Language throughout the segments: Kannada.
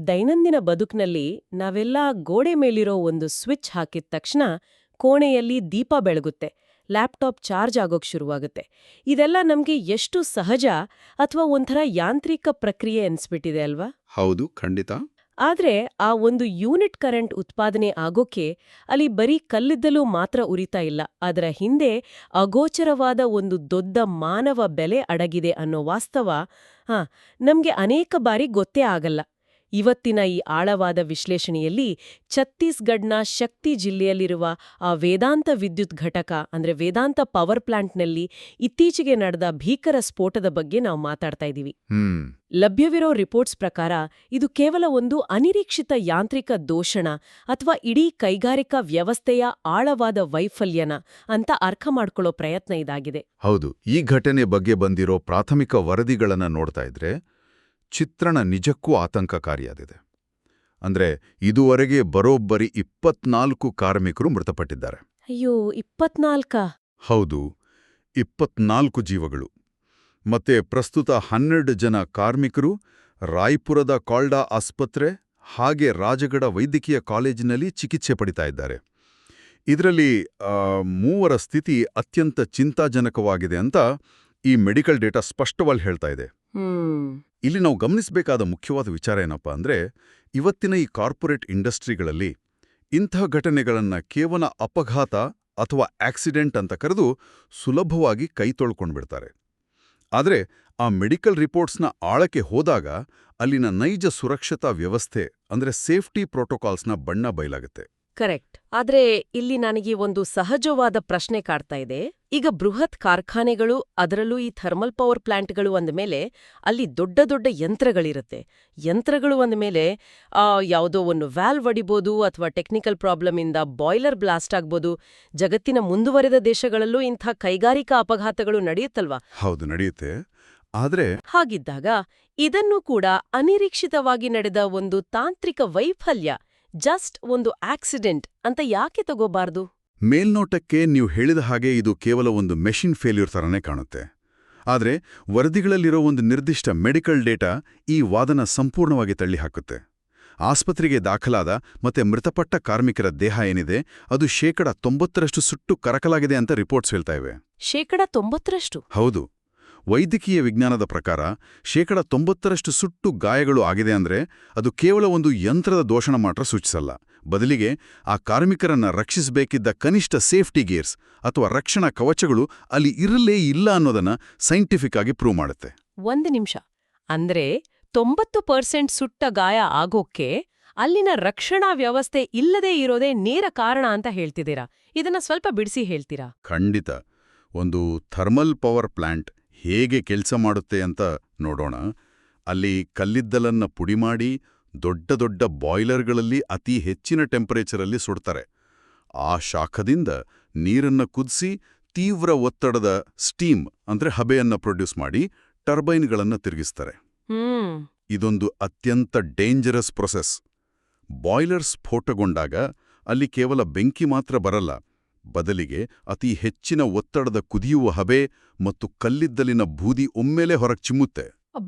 ದೈನಂದಿನ ಬದುಕ್ನಲ್ಲಿ ನಾವೆಲ್ಲ ಗೋಡೆ ಮೇಲಿರೋ ಒಂದು ಸ್ವಿಚ್ ಹಾಕಿದ ತಕ್ಷಣ ಕೋಣೆಯಲ್ಲಿ ದೀಪ ಬೆಳಗುತ್ತೆ, ಲ್ಯಾಪ್ಟಾಪ್ ಚಾರ್ಜ್ ಆಗೋಕ್ ಶುರುವಾಗುತ್ತೆ. ಇದೆಲ್ಲ ನಮ್ಗೆ ಎಷ್ಟು ಸಹಜ ಅಥವಾ ಒಂಥರ ಯಾಂತ್ರಿಕ ಪ್ರಕ್ರಿಯೆ ಅನ್ಸ್ಬಿಟ್ಟಿದೆ ಅಲ್ವಾ? ಹೌದು, ಖಂಡಿತ. ಆದ್ರೆ ಆ ಒಂದು ಯೂನಿಟ್ ಕರೆಂಟ್ ಉತ್ಪಾದನೆ ಆಗೋಕೆ ಅಲ್ಲಿ ಬರೀ ಕಲ್ಲಿದ್ದಲು ಮಾತ್ರ ಉರಿತಾ ಇಲ್ಲ, ಅದರ ಹಿಂದೆ ಅಗೋಚರವಾದ ಒಂದು ದೊಡ್ಡ ಮಾನವ ಬೆಲೆ ಅಡಗಿದೆ ಅನ್ನೋ ವಾಸ್ತವ ನಮ್ಗೆ ಅನೇಕ ಬಾರಿ ಗೊತ್ತೇ ಆಗಲ್ಲ. ಇವತ್ತಿನ ಈ ಆಳವಾದ ವಿಶ್ಲೇಷಣೆಯಲ್ಲಿ ಛತ್ತೀಸ್ಗಢ್ನ ಶಕ್ತಿ ಜಿಲ್ಲೆಯಲ್ಲಿರುವ ಆ ವೇದಾಂತ ವಿದ್ಯುತ್ ಘಟಕ ಅಂದ್ರೆ ವೇದಾಂತ ಪವರ್ ಪ್ಲಾಂಟ್ನಲ್ಲಿ ಇತ್ತೀಚೆಗೆ ನಡೆದ ಭೀಕರ ಸ್ಫೋಟದ ಬಗ್ಗೆ ನಾವು ಮಾತಾಡ್ತಾ ಇದ್ದೀವಿ. ಲಭ್ಯವಿರೋ ರಿಪೋರ್ಟ್ಸ್ ಪ್ರಕಾರ ಇದು ಕೇವಲ ಒಂದು ಅನಿರೀಕ್ಷಿತ ಯಾಂತ್ರಿಕ ದೋಷಣ ಅಥವಾ ಇಡೀ ಕೈಗಾರಿಕಾ ವ್ಯವಸ್ಥೆಯ ಆಳವಾದ ವೈಫಲ್ಯನ ಅಂತ ಅರ್ಥ ಮಾಡ್ಕೊಳ್ಳೋ ಪ್ರಯತ್ನ ಇದಾಗಿದೆ. ಹೌದು, ಈ ಘಟನೆ ಬಗ್ಗೆ ಬಂದಿರೋ ಪ್ರಾಥಮಿಕ ವರದಿಗಳನ್ನ ನೋಡ್ತಾ ಇದ್ರೆ ಚಿತ್ರಣ ನಿಜಕ್ಕೂ ಆತಂಕಕಾರಿಯಾದಿದೆ. ಅಂದ್ರೆ ಇದುವರೆಗೆ ಬರೋಬ್ಬರಿ 24 ಕಾರ್ಮಿಕರು ಮೃತಪಟ್ಟಿದ್ದಾರೆ. ಅಯ್ಯೋ, 24? ಹೌದು, 24 ಜೀವಗಳು. ಮತ್ತೆ ಪ್ರಸ್ತುತ 12 ಜನ ಕಾರ್ಮಿಕರು ರಾಯ್ಪುರದ ಕಾಲ್ಡಾ ಆಸ್ಪತ್ರೆ ಹಾಗೆ ರಾಜಗಢ ವೈದ್ಯಕೀಯ ಕಾಲೇಜಿನಲ್ಲಿ ಚಿಕಿತ್ಸೆ ಪಡಿತಾ ಇದ್ದಾರೆ. ಇದರಲ್ಲಿ 3 ಸ್ಥಿತಿ ಅತ್ಯಂತ ಚಿಂತಾಜನಕವಾಗಿದೆ ಅಂತ ಈ ಮೆಡಿಕಲ್ ಡೇಟಾ ಸ್ಪಷ್ಟವಾಗಿ ಹೇಳ್ತಾ ಇದೆ. ಇಲ್ಲಿ ನಾವು ಗಮನಿಸಬೇಕಾದ ಮುಖ್ಯವಾದ ವಿಚಾರ ಏನಪ್ಪಾ ಅಂದ್ರೆ, ಇವತ್ತಿನ ಈ ಕಾರ್ಪೊರೇಟ್ ಇಂಡಸ್ಟ್ರಿಗಳಲ್ಲಿ ಇಂಥ ಘಟನೆಗಳನ್ನ ಕೇವಲ ಅಪಘಾತ ಅಥವಾ ಆಕ್ಸಿಡೆಂಟ್ ಅಂತ ಕರೆದು ಸುಲಭವಾಗಿ ಕೈ ತೊಳ್ಕೊಂಡ್ಬಿಡ್ತಾರೆ. ಆದರೆ ಆ ಮೆಡಿಕಲ್ ರಿಪೋರ್ಟ್ಸ್ನ ಆಳಕ್ಕೆ ಹೋದಾಗ ಅಲ್ಲಿನ ನೈಜ ಸುರಕ್ಷತಾ ವ್ಯವಸ್ಥೆ ಅಂದ್ರೆ ಸೇಫ್ಟಿ ಪ್ರೋಟೋಕಾಲ್ಸ್ನ ಬಣ್ಣ ಬಯಲಾಗುತ್ತೆ. ಕರೆಕ್ಟ್. ಆದ್ರೆ ಇಲ್ಲಿ ನನಗೆ ಒಂದು ಸಹಜವಾದ ಪ್ರಶ್ನೆ ಕಾಡ್ತಾ ಇದೆ. ಈಗ ಬೃಹತ್ ಕಾರ್ಖಾನೆಗಳು, ಅದರಲ್ಲೂ ಈ ಥರ್ಮಲ್ ಪವರ್ ಪ್ಲಾಂಟ್ಗಳು ಅಂದಮೇಲೆ ಅಲ್ಲಿ ದೊಡ್ಡ ದೊಡ್ಡ ಯಂತ್ರಗಳಿರುತ್ತೆ. ಯಂತ್ರಗಳು ಅಂದಮೇಲೆ ಯಾವುದೋ ಒಂದು ವ್ಯಾಲ್ವ್ ಒಡಿಬೋದು ಅಥವಾ ಟೆಕ್ನಿಕಲ್ ಪ್ರಾಬ್ಲಮ್ ಇಂದ ಬಾಯ್ಲರ್ ಬ್ಲಾಸ್ಟ್ ಆಗ್ಬೋದು. ಜಗತ್ತಿನ ಮುಂದುವರೆದ ದೇಶಗಳಲ್ಲೂ ಇಂಥ ಕೈಗಾರಿಕಾ ಅಪಘಾತಗಳು ನಡೆಯುತ್ತಲ್ವಾ? ಹೌದು, ನಡೆಯುತ್ತೆ. ಆದ್ರೆ ಹಾಗಿದ್ದಾಗ ಇದನ್ನು ಕೂಡ ಅನಿರೀಕ್ಷಿತವಾಗಿ ನಡೆದ ಒಂದು ತಾಂತ್ರಿಕ ವೈಫಲ್ಯ, ಜಸ್ಟ್ ಒಂದು ಆಕ್ಸಿಡೆಂಟ್ ಅಂತ ಯಾಕೆ ತಗೋಬಾರ್ದು? ಮೇಲ್ನೋಟಕ್ಕೆ ನೀವು ಹೇಳಿದ ಹಾಗೆ ಇದು ಕೇವಲ ಒಂದು ಮೆಷಿನ್ ಫೇಲ್ಯೂರ್ ತರನೇ ಕಾಣುತ್ತೆ. ಆದರೆ ವರದಿಗಳಲ್ಲಿರೋ ಒಂದು ನಿರ್ದಿಷ್ಟ ಮೆಡಿಕಲ್ ಡೇಟಾ ಈ ವಾದನ ಸಂಪೂರ್ಣವಾಗಿ ತಳ್ಳಿಹಾಕುತ್ತೆ. ಆಸ್ಪತ್ರೆಗೆ ದಾಖಲಾದ ಮತ್ತೆ ಮೃತಪಟ್ಟ ಕಾರ್ಮಿಕರ ದೇಹ ಏನಿದೆ ಅದು 90% ಸುಟ್ಟು ಕರಕಲಾಗಿದೆ ಅಂತ ರಿಪೋರ್ಟ್ಸ್ ಹೇಳ್ತಾ ಇವೆ. 90%? ಹೌದು. ವೈದ್ಯಕೀಯ ವಿಜ್ಞಾನದ ಪ್ರಕಾರ 90% ಸುಟ್ಟು ಗಾಯಗಳು ಆಗಿದೆ ಅಂದ್ರೆ ಅದು ಕೇವಲ ಒಂದು ಯಂತ್ರದ ದೋಷಣ ಮಾತ್ರ ಸೂಚಿಸಲ್ಲ. ಬದಲಿಗೆ ಆ ಕಾರ್ಮಿಕರನ್ನ ರಕ್ಷಿಸಬೇಕಿದ್ದ ಕನಿಷ್ಠ ಸೇಫ್ಟಿ ಗೇರ್ಸ್ ಅಥವಾ ರಕ್ಷಣಾ ಕವಚಗಳು ಅಲ್ಲಿ ಇರಲೇ ಇಲ್ಲ ಅನ್ನೋದನ್ನ ಸೈಂಟಿಫಿಕ್ ಆಗಿ ಪ್ರೂವ್ ಮಾಡುತ್ತೆ. ಒಂದು ನಿಮಿಷ, ಅಂದ್ರೆ 90% ಸುಟ್ಟ ಗಾಯ ಆಗೋಕ್ಕೆ ಅಲ್ಲಿನ ರಕ್ಷಣಾ ವ್ಯವಸ್ಥೆ ಇಲ್ಲದೇ ಇರೋದೇ ನೇರ ಕಾರಣ ಅಂತ ಹೇಳ್ತಿದ್ದೀರಾ? ಇದನ್ನ ಸ್ವಲ್ಪ ಬಿಡಿಸಿ ಹೇಳ್ತೀರಾ? ಖಂಡಿತ. ಒಂದು ಥರ್ಮಲ್ ಪವರ್ ಪ್ಲಾಂಟ್ ಹೇಗೆ ಕೆಲಸ ಮಾಡುತ್ತೆ ಅಂತ ನೋಡೋಣ. ಅಲ್ಲಿ ಕಲ್ಲಿದ್ದಲನ್ನ ಪುಡಿಮಾಡಿ ದೊಡ್ಡ ದೊಡ್ಡ ಬಾಯ್ಲರ್ಗಳಲ್ಲಿ ಅತಿ ಹೆಚ್ಚಿನ ಟೆಂಪರೇಚರಲ್ಲಿ ಸುಡ್ತಾರೆ. ಆ ಶಾಖದಿಂದ ನೀರನ್ನ ಕುದಿಸಿ ತೀವ್ರ ಒತ್ತಡದ ಸ್ಟೀಮ್ ಅಂದ್ರೆ ಹಬೆಯನ್ನ ಪ್ರೊಡ್ಯೂಸ್ ಮಾಡಿ ಟರ್ಬೈನ್ಗಳನ್ನ ತಿರುಗಿಸ್ತಾರೆ. ಇದೊಂದು ಅತ್ಯಂತ ಡೇಂಜರಸ್ ಪ್ರೊಸೆಸ್. ಬಾಯ್ಲರ್ ಸ್ಫೋಟಗೊಂಡಾಗ ಅಲ್ಲಿ ಕೇವಲ ಬೆಂಕಿ ಮಾತ್ರ ಬರಲ್ಲ, ಬದಲಿಗೆ ಅತಿ ಹೆಚ್ಚಿನ ಒತ್ತಡದ ಕುದಿಯುವ ಹಬೆ ಮತ್ತು ಕಲ್ಲಿದ್ದಲಿನ ಬೂದಿ ಒಮ್ಮೆಲೆ ಹೊರಗೆ ಚಿಮ್ಮುತ್ತೆ.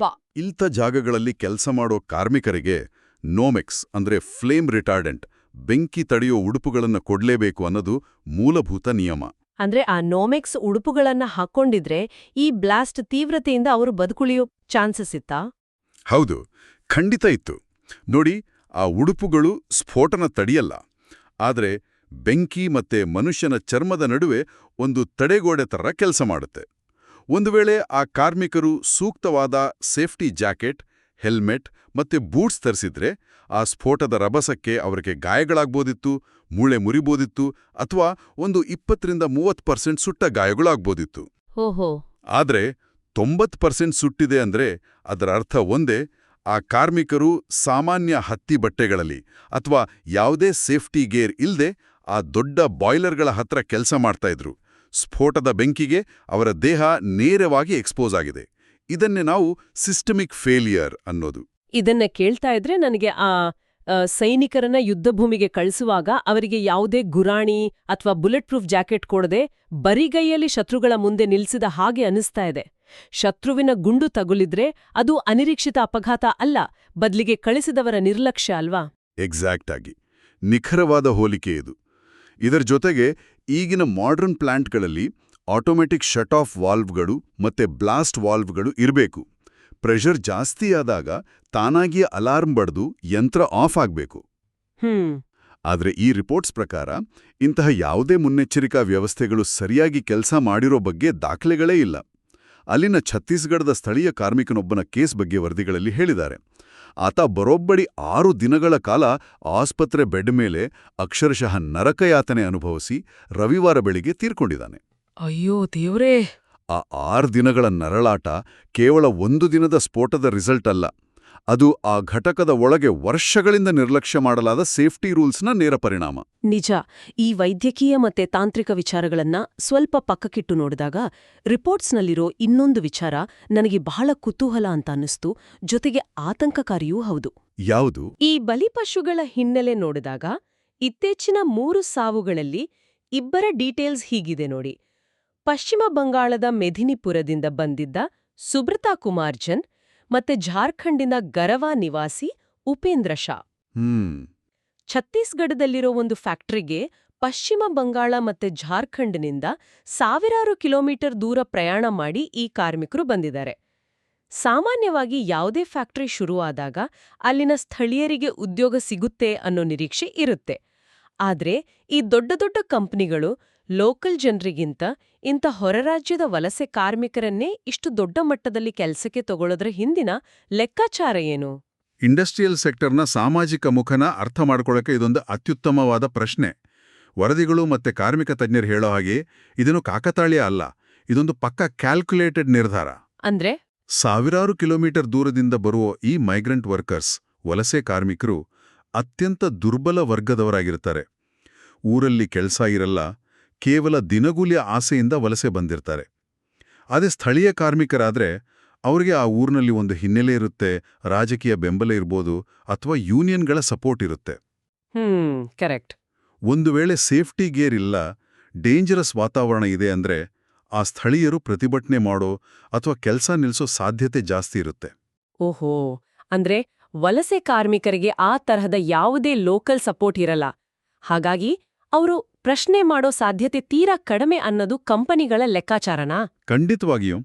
ಇಂಥ ಜಾಗಗಳಲ್ಲಿ ಕೆಲಸ ಮಾಡೋ ಕಾರ್ಮಿಕರಿಗೆ ನೋಮೆಕ್ಸ್ ಅಂದ್ರೆ ಫ್ಲೇಮ್ ರಿಟಾರ್ಡೆಂಟ್, ಬೆಂಕಿ ತಡೆಯೋ ಉಡುಪುಗಳನ್ನು ಕೊಡ್ಲೇಬೇಕು ಅನ್ನೋದು ಮೂಲಭೂತ ನಿಯಮ. ಅಂದ್ರೆ ಆ ನೋಮೆಕ್ಸ್ ಉಡುಪುಗಳನ್ನ ಹಾಕೊಂಡಿದ್ರೆ ಈ ಬ್ಲಾಸ್ಟ್ ತೀವ್ರತೆಯಿಂದ ಅವರು ಬದುಕುಳಿಯೋ ಚಾನ್ಸಸ್ ಇತ್ತಾ? ಹೌದು, ಖಂಡಿತ ಇತ್ತು. ನೋಡಿ, ಆ ಉಡುಪುಗಳು ಸ್ಫೋಟನ ತಡೆಯಲ್ಲ, ಆದ್ರೆ ಬೆಂಕಿ ಮತ್ತೆ ಮನುಷ್ಯನ ಚರ್ಮದ ನಡುವೆ ಒಂದು ತಡೆಗೋಡೆ ಥರ ಕೆಲಸ ಮಾಡುತ್ತೆ. ಒಂದು ವೇಳೆ ಆ ಕಾರ್ಮಿಕರು ಸೂಕ್ತವಾದ ಸೇಫ್ಟಿ ಜಾಕೆಟ್, ಹೆಲ್ಮೆಟ್ ಮತ್ತೆ ಬೂಟ್ಸ್ ಧರಿಸಿದ್ರೆ ಆ ಸ್ಫೋಟದ ರಭಸಕ್ಕೆ ಅವರಿಗೆ ಗಾಯಗಳಾಗ್ಬೋದಿತ್ತು, ಮೂಳೆ ಮುರಿಬೋದಿತ್ತು, ಅಥವಾ ಒಂದು 20-30% ಸುಟ್ಟ ಗಾಯಗಳಾಗ್ಬೋದಿತ್ತು. ಆದ್ರೆ 90% ಸುಟ್ಟಿದೆ ಅಂದ್ರೆ ಅದರ ಅರ್ಥ ಒಂದೇ, ಆ ಕಾರ್ಮಿಕರು ಸಾಮಾನ್ಯ ಹತ್ತಿ ಬಟ್ಟೆಗಳಲ್ಲಿ ಅಥವಾ ಯಾವುದೇ ಸೇಫ್ಟಿ ಗೇರ್ ಇಲ್ಲದೆ ಆ ದೊಡ್ಡ ಬಾಯ್ಲರ್ಗಳ ಹತ್ರ ಕೆಲಸ ಮಾಡ್ತಾ ಇದ್ರು. ಸ್ಫೋಟದ ಬೆಂಕಿಗೆ ಅವರ ದೇಹ ನೇರವಾಗಿ ಎಕ್ಸ್ಪೋಸ್ ಆಗಿದೆ. ಇದನ್ನೇ ನಾವು ಸಿಸ್ಟಮಿಕ್ ಫೇಲಿಯರ್ ಅನ್ನೋದು. ಇದನ್ನ ಕೇಳ್ತಾ ಇದ್ರೆ ನನಗೆ ಆ ಸೈನಿಕರನ್ನ ಯುದ್ಧಭೂಮಿಗೆ ಕಳಿಸುವಾಗ ಅವರಿಗೆ ಯಾವುದೇ ಗುರಾಣಿ ಅಥವಾ ಬುಲೆಟ್ ಪ್ರೂಫ್ ಜಾಕೆಟ್ ಕೊಡದೆ ಬರಿಗೈಯಲ್ಲಿ ಶತ್ರುಗಳ ಮುಂದೆ ನಿಲ್ಸಿದ ಹಾಗೆ ಅನಿಸ್ತಾ ಇದೆ. ಶತ್ರುವಿನ ಗುಂಡು ತಗುಲಿದ್ರೆ ಅದು ಅನಿರೀಕ್ಷಿತ ಅಪಘಾತ ಅಲ್ಲ, ಬದ್ಲಿಗೆ ಕಳಿಸಿದವರ ನಿರ್ಲಕ್ಷ್ಯ ಅಲ್ವಾ? ಎಕ್ಸಾಕ್ಟ್ ಆಗಿ ನಿಖರವಾದ ಹೋಲಿಕೆ ಇದು. ಇದರ ಜೊತೆಗೆ ಈಗಿನ ಮಾಡರ್ನ್ ಪ್ಲಾಂಟ್ಗಳಲ್ಲಿ ಆಟೋಮೆಟಿಕ್ ಶಟ್ ಆಫ್ ವಾಲ್ವ್ಗಳು ಮತ್ತೆ ಬ್ಲಾಸ್ಟ್ ವಾಲ್ವ್ಗಳು ಇರಬೇಕು. ಪ್ರೆಷರ್ ಜಾಸ್ತಿಯಾದಾಗ ತಾನಾಗಿಯೇ ಅಲಾರ್ಮ್ ಬಡ್ದು ಯಂತ್ರ ಆಫ್ ಆಗಬೇಕು. ಆದರೆ ಈ ರಿಪೋರ್ಟ್ಸ್ ಪ್ರಕಾರ ಇಂತಹ ಯಾವುದೇ ಮುನ್ನೆಚ್ಚರಿಕಾ ವ್ಯವಸ್ಥೆಗಳು ಸರಿಯಾಗಿ ಕೆಲಸ ಮಾಡಿರೋ ಬಗ್ಗೆ ದಾಖಲೆಗಳೇ ಇಲ್ಲ. ಅಲ್ಲಿನ ಛತ್ತೀಸ್ಗಢದ ಸ್ಥಳೀಯ ಕಾರ್ಮಿಕನೊಬ್ಬನ ಕೇಸ್ ಬಗ್ಗೆ ವರದಿಗಳಲ್ಲಿ ಹೇಳಿದ್ದಾರೆ. ಆತ ಬರೋಬ್ಬರಿ 6 ದಿನಗಳ ಕಾಲ ಆಸ್ಪತ್ರೆ ಬೆಡ್ ಮೇಲೆ ಅಕ್ಷರಶಃ ನರಕಯಾತನೆ ಅನುಭವಿಸಿ ರವಿವಾರ ಬೆಳಿಗ್ಗೆ ತೀರ್ಕೊಂಡಿದ್ದಾನೆ. ಅಯ್ಯೋ ದೇವ್ರೇ! ಆ 6 ದಿನಗಳ ನರಳಾಟ ಕೇವಲ 1 ದಿನದ ಸ್ಫೋಟದ ರಿಸಲ್ಟ್ ಅಲ್ಲ, ಅದು ಆ ಘಟಕದ ಒಳಗೆ ವರ್ಷಗಳಿಂದ ನಿರ್ಲಕ್ಷ್ಯ ಮಾಡಲಾದ ಸೇಫ್ಟಿ ರೂಲ್ಸ್ನ ನೇರ ಪರಿಣಾಮ. ನಿಜ. ಈ ವೈದ್ಯಕೀಯ ಮತ್ತೆ ತಾಂತ್ರಿಕ ವಿಚಾರಗಳನ್ನ ಸ್ವಲ್ಪ ಪಕ್ಕಕ್ಕಿಟ್ಟು ನೋಡಿದಾಗ ರಿಪೋರ್ಟ್ಸ್ನಲ್ಲಿರೋ ಇನ್ನೊಂದು ವಿಚಾರ ನನಗೆ ಬಹಳ ಕುತೂಹಲ ಅಂತ ಅನ್ನಿಸ್ತು, ಜೊತೆಗೆ ಆತಂಕಕಾರಿಯೂ ಹೌದು. ಯಾವುದು? ಈ ಬಲಿಪಶುಗಳ ಹಿನ್ನೆಲೆ ನೋಡಿದಾಗ ಇತ್ತೀಚಿನ 3 ಸಾವುಗಳಲ್ಲಿ ಇಬ್ಬರ ಡೀಟೇಲ್ಸ್ ಹೀಗಿದೆ ನೋಡಿ. ಪಶ್ಚಿಮ ಬಂಗಾಳದ ಮೆದಿನಿಪುರದಿಂದ ಬಂದಿದ್ದ ಸುಬ್ರತಾ ಕುಮಾರ್ಜನ್ ಮತ್ತೆ ಝಾರ್ಖಂಡಿನ ಗರವಾ ನಿವಾಸಿ ಉಪೇಂದ್ರ ಶಾ. ಛತ್ತೀಸ್ಗಢದಲ್ಲಿರೋ ಒಂದು ಫ್ಯಾಕ್ಟರಿಗೆ ಪಶ್ಚಿಮ ಬಂಗಾಳ ಮತ್ತೆ ಝಾರ್ಖಂಡ್ನಿಂದ ಸಾವಿರಾರು ಕಿಲೋಮೀಟರ್ ದೂರ ಪ್ರಯಾಣ ಮಾಡಿ ಈ ಕಾರ್ಮಿಕರು ಬಂದಿದ್ದಾರೆ. ಸಾಮಾನ್ಯವಾಗಿ ಯಾವುದೇ ಫ್ಯಾಕ್ಟರಿ ಶುರುವಾದಾಗ ಅಲ್ಲಿನ ಸ್ಥಳೀಯರಿಗೆ ಉದ್ಯೋಗ ಸಿಗುತ್ತೆ ಅನ್ನೋ ನಿರೀಕ್ಷೆ ಇರುತ್ತೆ. ಆದ್ರೆ ಈ ದೊಡ್ಡ ದೊಡ್ಡ ಕಂಪನಿಗಳು ಲೋಕಲ್ ಜನರಿಗಿಂತ ಇಂಥ ಹೊರರಾಜ್ಯದ ವಲಸೆ ಕಾರ್ಮಿಕರನ್ನೇ ಇಷ್ಟು ದೊಡ್ಡ ಮಟ್ಟದಲ್ಲಿ ಕೆಲಸಕ್ಕೆ ತಗೊಳ್ಳೋದ್ರ ಹಿಂದಿನ ಲೆಕ್ಕಾಚಾರ ಏನು? ಇಂಡಸ್ಟ್ರಿಯಲ್ ಸೆಕ್ಟರ್ನ ಸಾಮಾಜಿಕ ಮುಖನ ಅರ್ಥ ಮಾಡ್ಕೊಳ್ಳೋಕೆ ಇದೊಂದು ಅತ್ಯುತ್ತಮವಾದ ಪ್ರಶ್ನೆ. ವರದಿಗಳು ಮತ್ತೆ ಕಾರ್ಮಿಕ ತಜ್ಞರು ಹೇಳೋ ಹಾಗೆ ಇದನ್ನು ಕಾಕತಾಳೀಯ ಅಲ್ಲ, ಇದೊಂದು ಪಕ್ಕಾ ಕ್ಯಾಲ್ಕುಲೇಟೆಡ್ ನಿರ್ಧಾರ. ಅಂದ್ರೆ ಸಾವಿರಾರು ಕಿಲೋಮೀಟರ್ ದೂರದಿಂದ ಬರುವ ಈ ಮೈಗ್ರೆಂಟ್ ವರ್ಕರ್ಸ್, ವಲಸೆ ಕಾರ್ಮಿಕರು ಅತ್ಯಂತ ದುರ್ಬಲ ವರ್ಗದವರಾಗಿರ್ತಾರೆ. ಊರಲ್ಲಿ ಕೆಲಸ ಇರಲ್ಲ, ಕೇವಲ ದಿನಗೂಲಿಯ ಆಸೆಯಿಂದ ವಲಸೆ ಬಂದಿರ್ತಾರೆ. ಅದೇ ಸ್ಥಳೀಯ ಕಾರ್ಮಿಕರಾದ್ರೆ ಅವರಿಗೆ ಆ ಊರಿನಲ್ಲಿ ಒಂದು ಹಿನ್ನೆಲೆ ಇರುತ್ತೆ, ರಾಜಕೀಯ ಬೆಂಬಲ ಇರ್ಬೋದು, ಅಥವಾ ಯೂನಿಯನ್ಗಳ ಸಪೋರ್ಟ್ ಇರುತ್ತೆ. ಕರೆಕ್ಟ್. ಒಂದು ವೇಳೆ ಸೇಫ್ಟಿ ಗೇರ್ ಇಲ್ಲ, ಡೇಂಜರಸ್ ವಾತಾವರಣ ಇದೆ ಅಂದ್ರೆ ಆ ಸ್ಥಳೀಯರು ಪ್ರತಿಭಟನೆ ಮಾಡೋ ಅಥವಾ ಕೆಲಸ ನಿಲ್ಲಿಸೋ ಸಾಧ್ಯತೆ ಜಾಸ್ತಿ ಇರುತ್ತೆ. ಓಹೋ, ಅಂದ್ರೆ ವಲಸೆ ಕಾರ್ಮಿಕರಿಗೆ ಆ ತರಹದ ಯಾವುದೇ ಲೋಕಲ್ ಸಪೋರ್ಟ್ ಇರಲ್ಲ. ಹಾಗಾಗಿ ಅವರು ಪ್ರಶ್ನೆ ಮಾಡೋ ಸಾಧ್ಯತೆ ತೀರಾ ಕಡಿಮೆ ಅನ್ನೋದು ಕಂಪನಿಗಳ ಲೆಕ್ಕಾಚಾರನಾ? ಖಂಡಿತವಾಗಿಯೂ.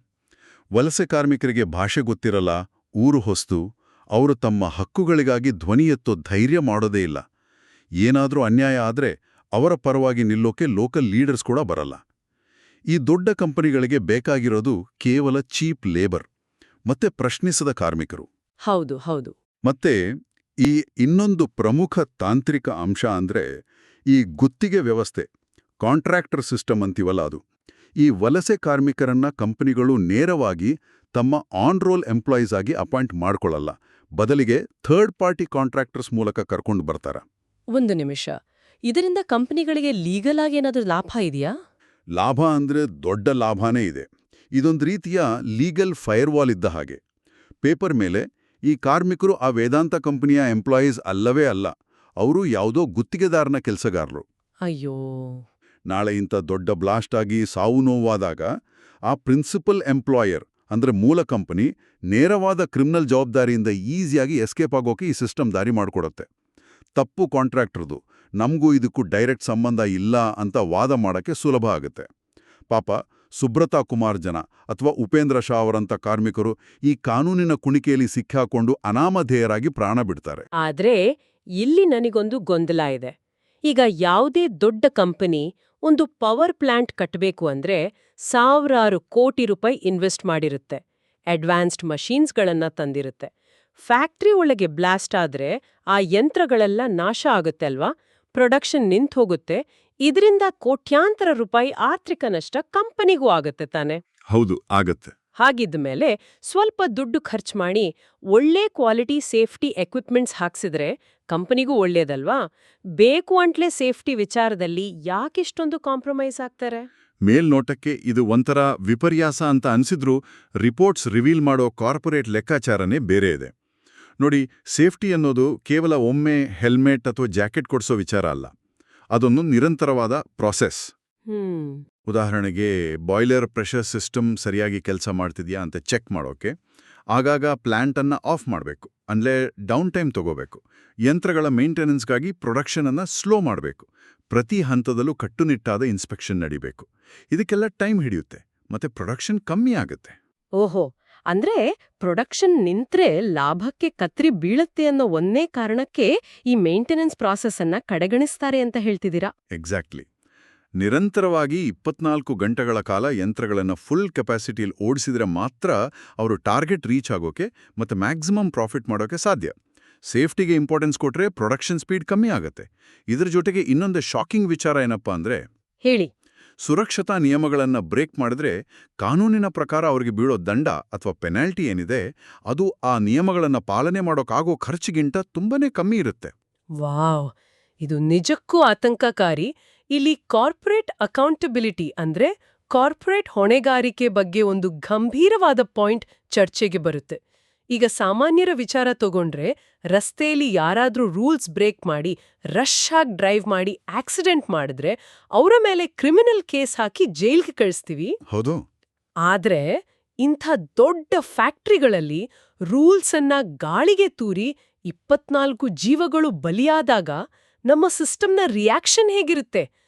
ವಲಸೆ ಕಾರ್ಮಿಕರಿಗೆ ಭಾಷೆ ಗೊತ್ತಿರಲ್ಲ, ಊರು ಹೊಸ್ತು, ಅವರು ತಮ್ಮ ಹಕ್ಕುಗಳಿಗಾಗಿ ಧ್ವನಿ ಎತ್ತೋ ಧೈರ್ಯ ಮಾಡೋದೇ ಇಲ್ಲ. ಏನಾದ್ರೂ ಅನ್ಯಾಯ ಆದ್ರೆ ಅವರ ಪರವಾಗಿ ನಿಲ್ಲೋಕೆ ಲೋಕಲ್ ಲೀಡರ್ಸ್ ಕೂಡ ಬರಲ್ಲ. ಈ ದೊಡ್ಡ ಕಂಪನಿಗಳಿಗೆ ಬೇಕಾಗಿರೋದು ಕೇವಲ ಚೀಪ್ ಲೇಬರ್ ಮತ್ತೆ ಪ್ರಶ್ನಿಸದ ಕಾರ್ಮಿಕರು. ಹೌದು ಹೌದು. ಮತ್ತೆ ಈ ಇನ್ನೊಂದು ಪ್ರಮುಖ ತಾಂತ್ರಿಕ ಅಂಶ ಅಂದ್ರೆ ಈ ಗುತ್ತಿಗೆ ವ್ಯವಸ್ಥೆ, ಕಾಂಟ್ರಾಕ್ಟರ್ ಸಿಸ್ಟಮ್ ಅಂತೀವಲ್ಲ ಅದು. ಈ ವಲಸೆ ಕಾರ್ಮಿಕರನ್ನ ಕಂಪನಿಗಳು ನೇರವಾಗಿ ತಮ್ಮ ಆನ್ ರೋಲ್ ಎಂಪ್ಲಾಯೀಸ್ ಆಗಿ ಅಪಾಯಿಂಟ್ ಮಾಡ್ಕೊಳ್ಳಲ್ಲ, ಬದಲಿಗೆ ಥರ್ಡ್ ಪಾರ್ಟಿ ಕಾಂಟ್ರಾಕ್ಟರ್ಸ್ ಮೂಲಕ ಕರ್ಕೊಂಡು ಬರ್ತಾರ. ಒಂದು ನಿಮಿಷ, ಇದರಿಂದ ಕಂಪನಿಗಳಿಗೆ ಲೀಗಲ್ ಆಗಿ ಏನಾದರೂ ಲಾಭ ಇದೆಯಾ? ಲಾಭ ಅಂದ್ರೆ ದೊಡ್ಡ ಲಾಭನೇ ಇದೆ. ಇದೊಂದು ರೀತಿಯ ಲೀಗಲ್ ಫೈರ್ವಾಲ್ ಇದ್ದ ಹಾಗೆ. ಪೇಪರ್ ಮೇಲೆ ಈ ಕಾರ್ಮಿಕರು ಆ ವೇದಾಂತ ಕಂಪನಿಯ ಎಂಪ್ಲಾಯೀಸ್ ಅಲ್ಲವೇ ಅಲ್ಲ, ಅವರು ಯಾವುದೋ ಗುತ್ತಿಗೆದಾರನ ಕೆಲಸಗಾರರು. ಅಯ್ಯೋ. ನಾಳೆ ಇಂಥ ದೊಡ್ಡ ಬ್ಲಾಸ್ಟ್ ಆಗಿ ಸಾವು ನೋವಾದಾಗ ಆ ಪ್ರಿನ್ಸಿಪಲ್ ಎಂಪ್ಲಾಯರ್ ಅಂದ್ರೆ ಮೂಲ ಕಂಪನಿ ನೇರವಾದ ಕ್ರಿಮಿನಲ್ ಜವಾಬ್ದಾರಿಯಿಂದ ಈಸಿಯಾಗಿ ಎಸ್ಕೇಪ್ ಆಗೋಕೆ ಈ ಸಿಸ್ಟಮ್ ದಾರಿ ಮಾಡಿಕೊಡುತ್ತೆ. ತಪ್ಪು ಕಾಂಟ್ರಾಕ್ಟರ್ದು, ನಮಗೂ ಇದಕ್ಕೂ ಡೈರೆಕ್ಟ್ ಸಂಬಂಧ ಇಲ್ಲ ಅಂತ ವಾದ ಮಾಡೋಕ್ಕೆ ಸುಲಭ ಆಗುತ್ತೆ. ಪಾಪ ಸುಬ್ರತಾ ಕುಮಾರ್ಜನ ಅಥವಾ ಉಪೇಂದ್ರ ಶಾ ಅವರಂಥ ಕಾರ್ಮಿಕರು ಈ ಕಾನೂನಿನ ಕುಣಿಕೆಯಲ್ಲಿ ಸಿಕ್ಕಾಕೊಂಡು ಅನಾಮಧೇಯರಾಗಿ ಪ್ರಾಣ ಬಿಡ್ತಾರೆ. ಆದ್ರೆ ಇಲ್ಲಿ ನನಗೊಂದು ಗೊಂದಲ ಇದೆ. ಈಗ ಯಾವುದೇ ದೊಡ್ಡ ಕಂಪನಿ ಒಂದು ಪವರ್ ಪ್ಲಾಂಟ್ ಕಟ್ಟಬೇಕು ಅಂದ್ರೆ ಸಾವಿರಾರು ಕೋಟಿ ರೂಪಾಯಿ ಇನ್ವೆಸ್ಟ್ ಮಾಡಿರುತ್ತೆ, ಅಡ್ವಾನ್ಸ್ಡ್ ಮಷೀನ್ಸ್ಗಳನ್ನ ತಂದಿರುತ್ತೆ. ಫ್ಯಾಕ್ಟ್ರಿ ಒಳಗೆ ಬ್ಲಾಸ್ಟ್ ಆದ್ರೆ ಆ ಯಂತ್ರಗಳೆಲ್ಲ ನಾಶ ಆಗುತ್ತೆ ಅಲ್ವಾ, ಪ್ರೊಡಕ್ಷನ್ ನಿಂತು ಹೋಗುತ್ತೆ. ಇದರಿಂದ ಕೋಟ್ಯಾಂತರ ರೂಪಾಯಿ ಆರ್ಥಿಕ ನಷ್ಟ ಕಂಪನಿಗೂ ಆಗುತ್ತೆ ತಾನೆ? ಹೌದು, ಆಗತ್ತೆ. ಹಾಗಿದ್ಮೇಲೆ ಸ್ವಲ್ಪ ದುಡ್ಡು ಖರ್ಚು ಮಾಡಿ ಒಳ್ಳೆ ಕ್ವಾಲಿಟಿ ಸೇಫ್ಟಿ ಎಕ್ವಿಪ್ಮೆಂಟ್ಸ್ ಹಾಕ್ಸಿದ್ರೆ ಕಂಪನಿಗೂ ಒಳ್ಳೇದಲ್ವಾ? ಬೇಕು ಅಂಟ್ಲೇ ಸೇಫ್ಟಿ ವಿಚಾರದಲ್ಲಿ ಯಾಕಿಷ್ಟೊಂದು ಕಾಂಪ್ರಮೈಸ್ ಆಗ್ತಾರೆ? ಮೇಲ್ನೋಟಕ್ಕೆ ಇದು ಒಂಥರ ವಿಪರ್ಯಾಸ ಅಂತ ಅನ್ಸಿದ್ರೂ ರಿಪೋರ್ಟ್ಸ್ ರಿವೀಲ್ ಮಾಡೋ ಕಾರ್ಪೊರೇಟ್ ಲೆಕ್ಕಾಚಾರನೇ ಬೇರೆ ಇದೆ. ನೋಡಿ, ಸೇಫ್ಟಿ ಅನ್ನೋದು ಕೇವಲ ಒಮ್ಮೆ ಹೆಲ್ಮೆಟ್ ಅಥವಾ ಜಾಕೆಟ್ ಕೊಡಿಸೋ ವಿಚಾರ ಅಲ್ಲ. ಅದೊಂದು ನಿರಂತರವಾದ ಪ್ರಾಸೆಸ್. ಉದಾಹರಣೆಗೆ ಬಾಯ್ಲರ್ ಪ್ರೆಷರ್ ಸಿಸ್ಟಮ್ ಸರಿಯಾಗಿ ಕೆಲಸ ಮಾಡ್ತಿದ್ಯಾ ಅಂತ ಚೆಕ್ ಮಾಡೋಕೆ ಆಗಾಗ ಪ್ಲ್ಯಾಂಟನ್ನು ಆಫ್ ಮಾಡಬೇಕು, ಅಂದರೆ ಡೌನ್ ಟೈಮ್ ತಗೋಬೇಕು. ಯಂತ್ರಗಳ ಮೇಂಟೆನೆನ್ಸ್ಗಾಗಿ ಪ್ರೊಡಕ್ಷನನ್ನು ಸ್ಲೋ ಮಾಡಬೇಕು. ಪ್ರತಿ ಹಂತದಲ್ಲೂ ಕಟ್ಟುನಿಟ್ಟಾದ ಇನ್ಸ್ಪೆಕ್ಷನ್ ನಡಿಬೇಕು. ಇದಕ್ಕೆಲ್ಲ ಟೈಮ್ ಹಿಡಿಯುತ್ತೆ, ಮತ್ತೆ ಪ್ರೊಡಕ್ಷನ್ ಕಮ್ಮಿ ಆಗುತ್ತೆ. ಓಹೋ, ಅಂದ್ರೆ ಪ್ರೊಡಕ್ಷನ್ ನಿಂತ್ರೆ ಲಾಭಕ್ಕೆ ಕತ್ರಿ ಬೀಳತ್ತೆ ಅನ್ನೋ ಒಂದೇ ಕಾರಣಕ್ಕೆ ಈ ಮೇಂಟೆನೆನ್ಸ್ ಪ್ರಾಸೆಸ್ ಅನ್ನ ಕಡೆಗಣಿಸ್ತಾರೆ ಅಂತ ಹೇಳ್ತಿದ್ದೀರಾ? ಎಕ್ಸಾಕ್ಟ್ಲಿ. ನಿರಂತರವಾಗಿ 24 ಗಂಟೆಗಳ ಕಾಲ ಯಂತ್ರಗಳನ್ನು ಫುಲ್ ಕೆಪಾಸಿಟಿಯಲ್ಲಿ ಓಡಿಸಿದ್ರೆ ಮಾತ್ರ ಅವರು ಟಾರ್ಗೆಟ್ ರೀಚ್ ಆಗೋಕೆ ಮತ್ತು ಮ್ಯಾಕ್ಸಿಮಮ್ ಪ್ರಾಫಿಟ್ ಮಾಡೋಕೆ ಸಾಧ್ಯ. ಸೇಫ್ಟಿಗೆ ಇಂಪಾರ್ಟೆನ್ಸ್ ಕೊಟ್ರೆ ಪ್ರೊಡಕ್ಷನ್ ಸ್ಪೀಡ್ ಕಮ್ಮಿ ಆಗುತ್ತೆ. ಇದರ ಜೊತೆಗೆ ಇನ್ನೊಂದು ಶಾಕಿಂಗ್ ವಿಚಾರ ಏನಪ್ಪಾ ಅಂದ್ರೆ, ಹೇಳಿ. ಸುರಕ್ಷತಾ ನಿಯಮಗಳನ್ನು ಬ್ರೇಕ್ ಮಾಡಿದ್ರೆ ಕಾನೂನಿನ ಪ್ರಕಾರ ಅವರಿಗೆ ಬೀಳೋ ದಂಡ ಅಥವಾ ಪೆನಾಲ್ಟಿ ಏನಿದೆ ಅದು ಆ ನಿಯಮಗಳನ್ನು ಪಾಲನೆ ಮಾಡೋಕ್ಕಾಗೋ ಖರ್ಚಿಗಿಂತ ತುಂಬಾನೇ ಕಮ್ಮಿ ಇರುತ್ತೆ. ವಾವ್, ಇದು ನಿಜಕ್ಕೂ ಆತಂಕಕಾರಿ. ಇಲ್ಲಿ ಕಾರ್ಪೊರೇಟ್ ಅಕೌಂಟಬಿಲಿಟಿ ಅಂದ್ರೆ ಕಾರ್ಪೊರೇಟ್ ಹೊಣೆಗಾರಿಕೆ ಬಗ್ಗೆ ಒಂದು ಗಂಭೀರವಾದ ಪಾಯಿಂಟ್ ಚರ್ಚೆಗೆ ಬರುತ್ತೆ. ಈಗ ಸಾಮಾನ್ಯರ ವಿಚಾರ ತಗೊಂಡ್ರೆ, ರಸ್ತೆಯಲ್ಲಿ ಯಾರಾದ್ರೂ ರೂಲ್ಸ್ ಬ್ರೇಕ್ ಮಾಡಿ ರಶ್ ಆಗಿ ಡ್ರೈವ್ ಮಾಡಿ ಆಕ್ಸಿಡೆಂಟ್ ಮಾಡಿದ್ರೆ ಅವರ ಮೇಲೆ ಕ್ರಿಮಿನಲ್ ಕೇಸ್ ಹಾಕಿ ಜೈಲ್ಗೆ ಕಳಿಸ್ತೀವಿ. ಹೌದು. ಆದ್ರೆ ಇಂಥ ದೊಡ್ಡ ಫ್ಯಾಕ್ಟ್ರಿಗಳಲ್ಲಿ ರೂಲ್ಸ್ ಅನ್ನ ಗಾಳಿಗೆ ತೂರಿ 24 ಜೀವಗಳು ಬಲಿಯಾದಾಗ ನಮ್ಮ ಸಿಸ್ಟಮ್ನ ರಿಯಾಕ್ಷನ್ ಹೇಗಿರುತ್ತೆ?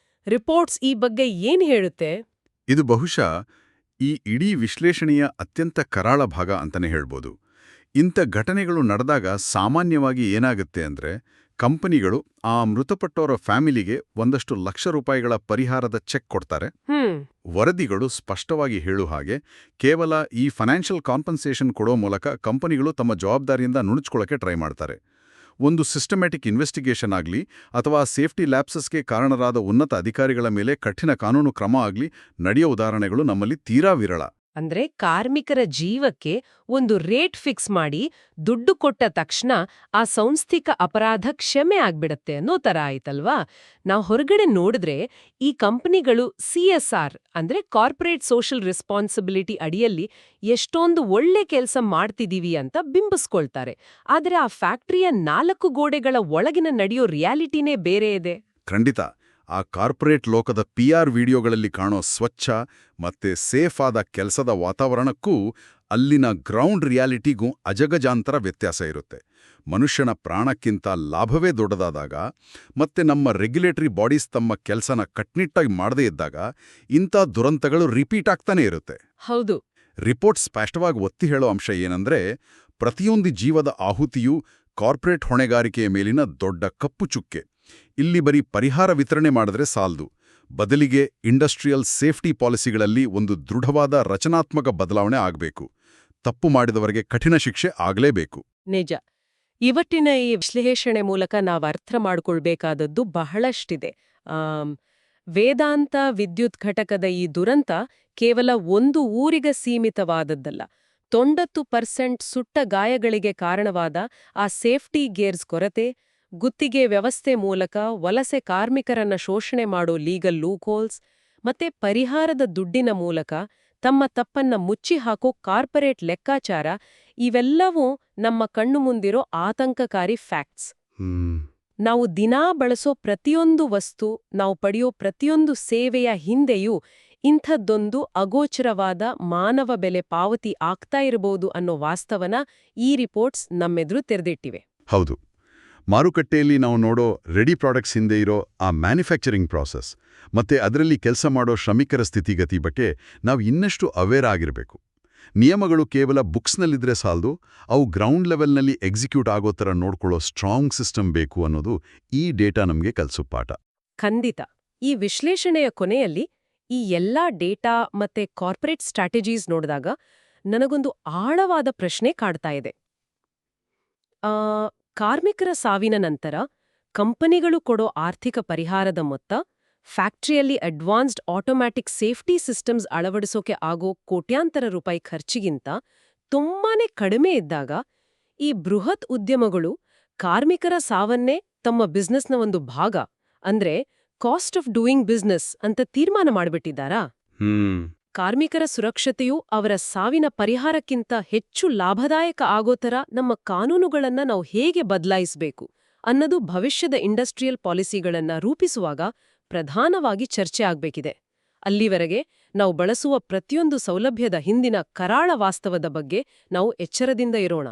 ರಿಪೋರ್ಟ್ಸ್ ಈ ಬಗ್ಗೆ ಏನ್ ಹೇಳುತ್ತೆ? ಇದು ಬಹುಶಃ ಈ ಇಡೀ ವಿಶ್ಲೇಷಣೆಯ ಅತ್ಯಂತ ಕರಾಳ ಭಾಗ ಅಂತಾನೆ ಹೇಳ್ಬೋದು. ಇಂಥ ಘಟನೆಗಳು ನಡೆದಾಗ ಸಾಮಾನ್ಯವಾಗಿ ಏನಾಗುತ್ತೆ ಅಂದ್ರೆ, ಕಂಪನಿಗಳು ಆ ಮೃತಪಟ್ಟವರ ಫ್ಯಾಮಿಲಿಗೆ ಒಂದಷ್ಟು ಲಕ್ಷ ರೂಪಾಯಿಗಳ ಪರಿಹಾರದ ಚೆಕ್ ಕೊಡ್ತಾರೆ. ವರದಿಗಳು ಸ್ಪಷ್ಟವಾಗಿ ಹೇಳು ಹಾಗೆ ಕೇವಲ ಈ ಫೈನಾನ್ಷಿಯಲ್ ಕಾಂಪನ್ಸೇಷನ್ ಕೊಡೋ ಮೂಲಕ ಕಂಪನಿಗಳು ತಮ್ಮ ಜವಾಬ್ದಾರಿಯಿಂದ ನುಣುಚ್ಕೊಳ್ಳೋಕೆ ಟ್ರೈ ಮಾಡ್ತಾರೆ. ಒಂದು ಸಿಸ್ಟಮ್ಯಾಟಿಕ್ ಇನ್ವೆಸ್ಟಿಗೇಷನ್ ಆಗಲಿ ಅಥವಾ ಸೇಫ್ಟಿ ಲ್ಯಾಪ್ಸಸ್ಗೆ ಕಾರಣರಾದ ಉನ್ನತ ಅಧಿಕಾರಿಗಳ ಮೇಲೆ ಕಠಿಣ ಕಾನೂನು ಕ್ರಮ ಆಗಲಿ ನಡೆಯೋ ಉದಾಹರಣೆಗಳು ನಮ್ಮಲ್ಲಿ ತೀರಾ ವಿರಳ. ಅಂದ್ರೆ ಕಾರ್ಮಿಕರ ಜೀವಕ್ಕೆ ಒಂದು ರೇಟ್ ಫಿಕ್ಸ್ ಮಾಡಿ ದುಡ್ಡು ಕೊಟ್ಟ ತಕ್ಷಣ ಆ ಸಂಸ್ಥಿಕ ಅಪರಾಧ ಕ್ಷಮೆ ಆಗ್ಬಿಡತ್ತೆ ಅನ್ನೋ ತರ ಆಯ್ತಲ್ವಾ? ನಾವು ಹೊರಗಡೆ ನೋಡಿದ್ರೆ ಈ ಕಂಪನಿಗಳು CSR ಅಂದ್ರೆ ಕಾರ್ಪೊರೇಟ್ ಸೋಷಿಯಲ್ ರೆಸ್ಪಾನ್ಸಿಬಿಲಿಟಿ ಅಡಿಯಲ್ಲಿ ಎಷ್ಟೊಂದು ಒಳ್ಳೆ ಕೆಲಸ ಮಾಡ್ತಿದೀವಿ ಅಂತ ಬಿಂಬಿಸ್ಕೊಳ್ತಾರೆ. ಆದ್ರೆ ಆ ಫ್ಯಾಕ್ಟರಿಯ 4 ಗೋಡೆಗಳ ಒಳಗಿನ ನಡೆಯೋ ರಿಯಾಲಿಟಿನೇ ಬೇರೆ ಇದೆ. ಖಂಡಿತ. ಆ ಕಾರ್ಪೊರೇಟ್ ಲೋಕದ PR ವಿಡಿಯೋಗಳಲ್ಲಿ ಕಾಣೋ ಸ್ವಚ್ಛ ಮತ್ತೆ ಸೇಫ್ ಆದ ಕೆಲಸದ ವಾತಾವರಣಕ್ಕೂ ಅಲ್ಲಿನ ಗ್ರೌಂಡ್ ರಿಯಾಲಿಟಿಗೂ ಅಜಗಜಾಂತರ ವ್ಯತ್ಯಾಸ ಇರುತ್ತೆ. ಮನುಷ್ಯನ ಪ್ರಾಣಕ್ಕಿಂತ ಲಾಭವೇ ದೊಡ್ಡದಾದಾಗ ಮತ್ತೆ ನಮ್ಮ ರೆಗ್ಯುಲೇಟರಿ ಬಾಡೀಸ್ ತಮ್ಮ ಕೆಲಸನ ಕಟ್ನಿಟ್ಟಾಗಿ ಮಾಡದೇ ಇದ್ದಾಗ ಇಂಥ ದುರಂತಗಳು ರಿಪೀಟ್ ಆಗ್ತಾನೆ ಇರುತ್ತೆ. ಹೌದು. ರಿಪೋರ್ಟ್ ಸ್ಪಷ್ಟವಾಗಿ ಒತ್ತಿ ಹೇಳೋ ಅಂಶ ಏನಂದ್ರೆ, ಪ್ರತಿಯೊಂದು ಜೀವದ ಆಹುತಿಯೂ ಕಾರ್ಪೊರೇಟ್ ಹೊಣೆಗಾರಿಕೆಯ ಮೇಲಿನ ದೊಡ್ಡ ಕಪ್ಪು ಚುಕ್ಕೆ. ಇಲ್ಲಿ ಬರೀ ಪರಿಹಾರ ವಿತರಣೆ ಮಾಡಿದ್ರೆ ಸಾಲದು, ಬದಲಿಗೆ ಇಂಡಸ್ಟ್ರಿಯಲ್ ಸೇಫ್ಟಿ ಪಾಲಿಸಿಗಳಲ್ಲಿ ಒಂದು ದೃಢವಾದ ರಚನಾತ್ಮಕ ಬದಲಾವಣೆ ಆಗಬೇಕು. ತಪ್ಪು ಮಾಡಿದವರಿಗೆ ಕಠಿಣ ಶಿಕ್ಷೆ ಆಗಲೇಬೇಕು. ನಿಜ. ಇವತ್ತಿನ ಈ ವಿಶ್ಲೇಷಣೆ ಮೂಲಕ ನಾವು ಅರ್ಥ ಮಾಡ್ಕೊಳ್ಬೇಕಾದದ್ದು ಬಹಳಷ್ಟಿದೆ. ವೇದಾಂತ ವಿದ್ಯುತ್ ಘಟಕದ ಈ ದುರಂತ ಕೇವಲ ಒಂದು ಊರಿಗೆ ಸೀಮಿತವಾದದ್ದಲ್ಲ. 90% ಸುಟ್ಟ ಗಾಯಗಳಿಗೆ ಕಾರಣವಾದ ಆ ಸೇಫ್ಟಿ ಗೇರ್ಸ್ ಕೊರತೆ, ಗುತ್ತಿಗೆ ವ್ಯವಸ್ಥೆ ಮೂಲಕ ವಲಸೆ ಕಾರ್ಮಿಕರನ್ನ ಶೋಷಣೆ ಮಾಡೋ ಲೀಗಲ್ ಲೂಕ್ಹೋಲ್ಸ್, ಮತ್ತೆ ಪರಿಹಾರದ ದುಡ್ಡಿನ ಮೂಲಕ ತಮ್ಮ ತಪ್ಪನ್ನ ಮುಚ್ಚಿ ಹಾಕೋ ಕಾರ್ಪೊರೇಟ್ ಲೆಕ್ಕಾಚಾರ, ಇವೆಲ್ಲವೂ ನಮ್ಮ ಕಣ್ಣು ಮುಂದಿರೋ ಆತಂಕಕಾರಿ ಫ್ಯಾಕ್ಟ್ಸ್. ನಾವು ದಿನಾ ಬಳಸೋ ಪ್ರತಿಯೊಂದು ವಸ್ತು, ನಾವು ಪಡೆಯೋ ಪ್ರತಿಯೊಂದು ಸೇವೆಯ ಹಿಂದೆಯೂ ಇಂಥದ್ದೊಂದು ಅಗೋಚರವಾದ ಮಾನವ ಬೆಲೆ ಪಾವತಿ ಆಗ್ತಾ ಇರಬಹುದು ಅನ್ನೋ ವಾಸ್ತವನ ಈ ರಿಪೋರ್ಟ್ಸ್ ನಮ್ಮೆದುರು ತೆರೆದಿಟ್ಟಿವೆ. ಹೌದು. ಮಾರುಕಟ್ಟೆಯಲ್ಲಿ ನಾವು ನೋಡೋ ರೆಡಿ ಪ್ರಾಡಕ್ಟ್ಸ್ ಹಿಂದೆ ಇರೋ ಆ ಮ್ಯಾನುಫ್ಯಾಕ್ಚರಿಂಗ್ ಪ್ರಾಸೆಸ್ ಮತ್ತೆ ಅದರಲ್ಲಿ ಕೆಲಸ ಮಾಡೋ ಶ್ರಮಿಕರ ಸ್ಥಿತಿಗತಿ ಬಗ್ಗೆ ನಾವು ಇನ್ನಷ್ಟು ಅವೇರ್ ಆಗಿರಬೇಕು. ನಿಯಮಗಳು ಕೇವಲ ಬುಕ್ಸ್ನಲ್ಲಿದ್ರೆ ಸಾಲದು, ಅವು ಗ್ರೌಂಡ್ ಲೆವೆಲ್ನಲ್ಲಿ ಎಕ್ಸಿಕ್ಯೂಟ್ ಆಗೋ ಥರ ನೋಡ್ಕೊಳ್ಳೋ ಸ್ಟ್ರಾಂಗ್ ಸಿಸ್ಟಮ್ ಬೇಕು ಅನ್ನೋದು ಈ ಡೇಟಾ ನಮಗೆ ಕಲಿಸೋ ಪಾಠ. ಖಂಡಿತ. ಈ ವಿಶ್ಲೇಷಣೆಯ ಕೊನೆಯಲ್ಲಿ ಈ ಎಲ್ಲಾ ಡೇಟಾ ಮತ್ತೆ ಕಾರ್ಪೊರೇಟ್ ಸ್ಟ್ರಾಟಜೀಸ್ ನೋಡಿದಾಗ ನನಗೊಂದು ಆಳವಾದ ಪ್ರಶ್ನೆ ಕಾಡ್ತಾ ಇದೆ. ಕಾರ್ಮಿಕರ ಸಾವಿನ ನಂತರ ಕಂಪನಿಗಳು ಕೊಡೋ ಆರ್ಥಿಕ ಪರಿಹಾರದ ಮೊತ್ತ, ಫ್ಯಾಕ್ಟರಿಯಲ್ಲಿ ಅಡ್ವಾನ್ಸ್ಡ್ ಆಟೋಮ್ಯಾಟಿಕ್ ಸೇಫ್ಟಿ ಸಿಸ್ಟಮ್ಸ್ ಅಳವಡಿಸೋಕೆ ಆಗೋ ಕೋಟ್ಯಾಂತರ ರೂಪಾಯಿ ಖರ್ಚಿಗಿಂತ ತುಂಬಾನೇ ಕಡಿಮೆ ಇದ್ದಾಗ ಈ ಬೃಹತ್ ಉದ್ಯಮಗಳು ಕಾರ್ಮಿಕರ ಸಾವನ್ನೇ ತಮ್ಮ ಬಿಸ್ನೆಸ್ನ ಒಂದು ಭಾಗ, ಅಂದ್ರೆ ಕಾಸ್ಟ್ ಆಫ್ ಡೂಯಿಂಗ್ ಬಿಸ್ನೆಸ್ ಅಂತ ತೀರ್ಮಾನ ಮಾಡಿಬಿಟ್ಟಿದ್ದಾರಾ? ಕಾರ್ಮಿಕರ ಸುರಕ್ಷತೆಯು ಅವರ ಸಾವಿನ ಪರಿಹಾರಕ್ಕಿಂತ ಹೆಚ್ಚು ಲಾಭದಾಯಕ ಆಗೋ ಥರ ನಮ್ಮ ಕಾನೂನುಗಳನ್ನ ನಾವು ಹೇಗೆ ಬದಲಾಯಿಸಬೇಕು ಅನ್ನೋದು ಭವಿಷ್ಯದ ಇಂಡಸ್ಟ್ರಿಯಲ್ ಪಾಲಿಸಿಗಳನ್ನ ರೂಪಿಸುವಾಗ ಪ್ರಧಾನವಾಗಿ ಚರ್ಚೆ ಆಗ್ಬೇಕಿದೆ. ಅಲ್ಲಿವರೆಗೆ ನಾವು ಬಳಸುವ ಪ್ರತಿಯೊಂದು ಸೌಲಭ್ಯದ ಹಿಂದಿನ ಕರಾಳ ವಾಸ್ತವದ ಬಗ್ಗೆ ನಾವು ಎಚ್ಚರದಿಂದ ಇರೋಣ.